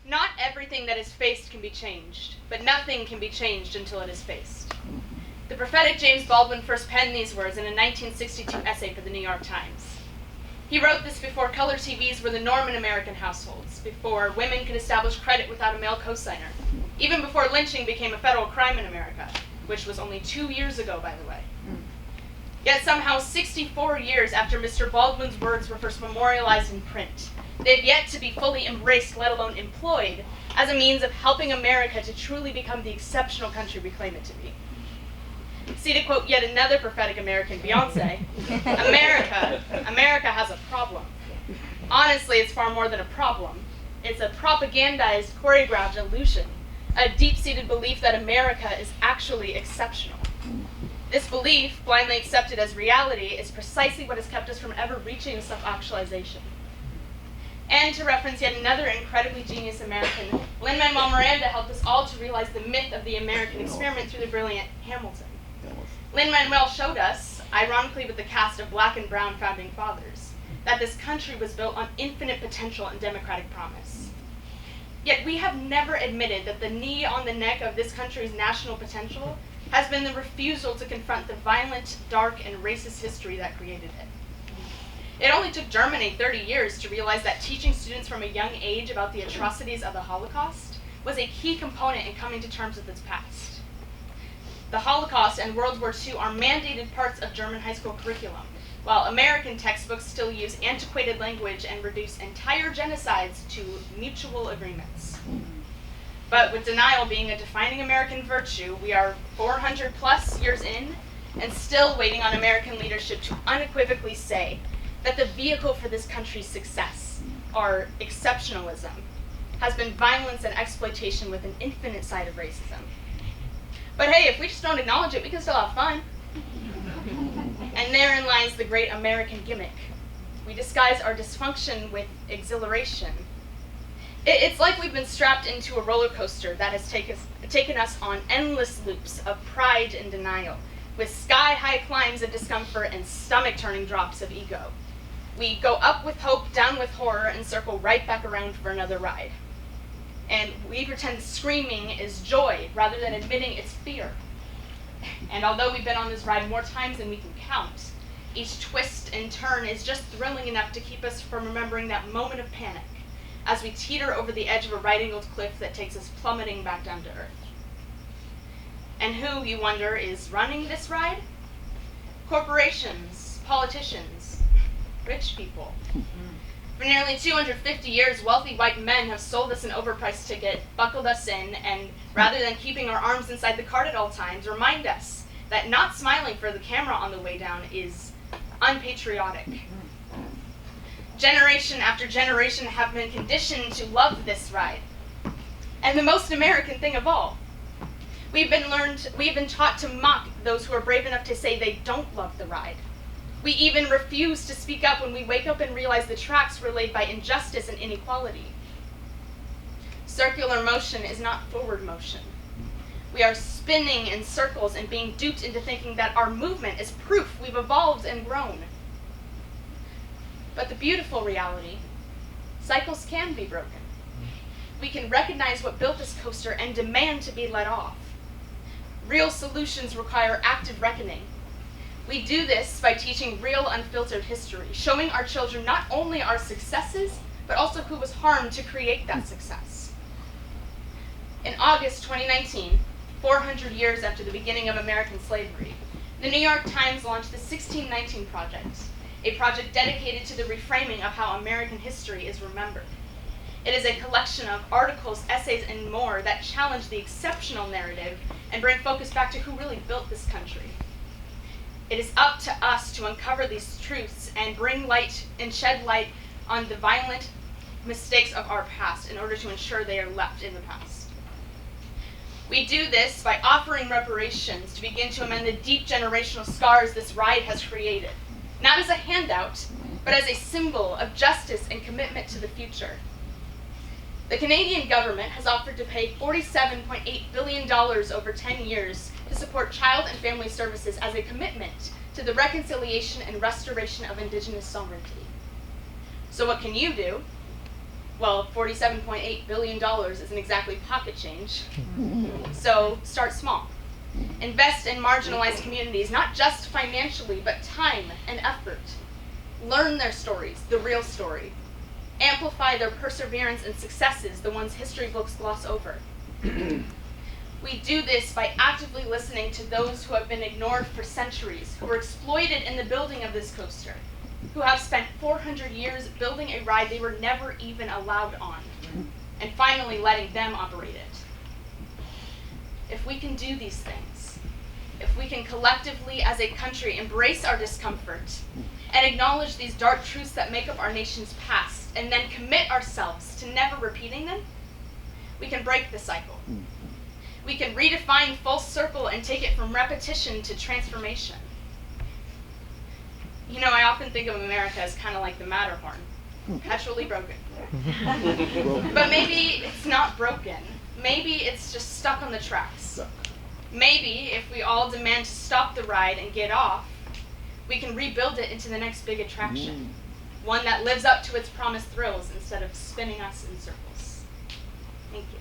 Not everything that is faced can be changed, but nothing can be changed until it is faced. The prophetic James Baldwin first penned these words in a 1962 essay for the New York Times. He wrote this before color TVs were the norm in American households, before women could establish credit without a male cosigner, even before lynching became a federal crime in America, which was only 2 years ago, by the way. Yet somehow 64 years after Mr. Baldwin's words were first memorialized in print, they've yet to be fully embraced, let alone employed, as a means of helping America to truly become the exceptional country we claim it to be. See, to quote yet another prophetic American, Beyonce, America has a problem. Honestly, it's far more than a problem. It's a propagandized, choreographed illusion, a deep-seated belief that America is actually exceptional. This belief, blindly accepted as reality, is precisely what has kept us from ever reaching self-actualization. And to reference yet another incredibly genius American, Lin-Manuel Miranda helped us all to realize the myth of the American experiment through the brilliant Hamilton. Lin-Manuel showed us, ironically with the cast of black and brown founding fathers, that this country was built on infinite potential and democratic promise. Yet we have never admitted that the knee on the neck of this country's national potential has been the refusal to confront the violent, dark, and racist history that created it. It only took Germany 30 years to realize that teaching students from a young age about the atrocities of the Holocaust was a key component in coming to terms with its past. The Holocaust and World War II are mandated parts of German high school curriculum, while American textbooks still use antiquated language and reduce entire genocides to mutual agreements. But with denial being a defining American virtue, we are 400 plus years in and still waiting on American leadership to unequivocally say that the vehicle for this country's success, our exceptionalism, has been violence and exploitation with an infinite side of racism. But hey, if we just don't acknowledge it, we can still have fun. And therein lies the great American gimmick. We disguise our dysfunction with exhilaration. It's like we've been strapped into a roller coaster that has taken us on endless loops of pride and denial, with sky-high climbs of discomfort and stomach-turning drops of ego. We go up with hope, down with horror, and circle right back around for another ride. And we pretend screaming is joy rather than admitting it's fear. And although we've been on this ride more times than we can count, each twist and turn is just thrilling enough to keep us from remembering that moment of panic as we teeter over the edge of a right-angled cliff that takes us plummeting back down to earth. And who, you wonder, is running this ride? Corporations, politicians, rich people. For nearly 250 years, wealthy white men have sold us an overpriced ticket, buckled us in, and rather than keeping our arms inside the cart at all times, remind us that not smiling for the camera on the way down is unpatriotic. Generation after generation have been conditioned to love this ride. And the most American thing of all, we've been taught to mock those who are brave enough to say they don't love the ride. We even refuse to speak up when we wake up and realize the tracks were laid by injustice and inequality. Circular motion is not forward motion. We are spinning in circles and being duped into thinking that our movement is proof we've evolved and grown. But the beautiful reality, cycles can be broken. We can recognize what built this coaster and demand to be let off. Real solutions require active reckoning. We do this by teaching real, unfiltered history, showing our children not only our successes, but also who was harmed to create that success. In August 2019, 400 years after the beginning of American slavery, the New York Times launched the 1619 Project, a project dedicated to the reframing of how American history is remembered. It is a collection of articles, essays, and more that challenge the exceptional narrative and bring focus back to who really built this country. It is up to us to uncover these truths and bring light and shed light on the violent mistakes of our past in order to ensure they are left in the past. We do this by offering reparations to begin to amend the deep generational scars this ride has created, not as a handout, but as a symbol of justice and commitment to the future. The Canadian government has offered to pay $47.8 billion over 10 years to support child and family services as a commitment to the reconciliation and restoration of Indigenous sovereignty. So what can you do? Well, $47.8 billion isn't exactly pocket change. So start small. Invest in marginalized communities, not just financially, but time and effort. Learn their stories, the real story. Amplify their perseverance and successes, the ones history books gloss over. We do this by actively listening to those who have been ignored for centuries, who were exploited in the building of this coaster, who have spent 400 years building a ride they were never even allowed on, and finally letting them operate it. If we can do these things, if we can collectively as a country embrace our discomfort and acknowledge these dark truths that make up our nation's past, and then commit ourselves to never repeating them, we can break the cycle. We can redefine full circle and take it from repetition to transformation. You know, I often think of America as kind of like the Matterhorn, perpetually broken. But maybe it's not broken. Maybe it's just stuck on the tracks. Maybe if we all demand to stop the ride and get off, we can rebuild it into the next big attraction, one that lives up to its promised thrills instead of spinning us in circles. Thank you.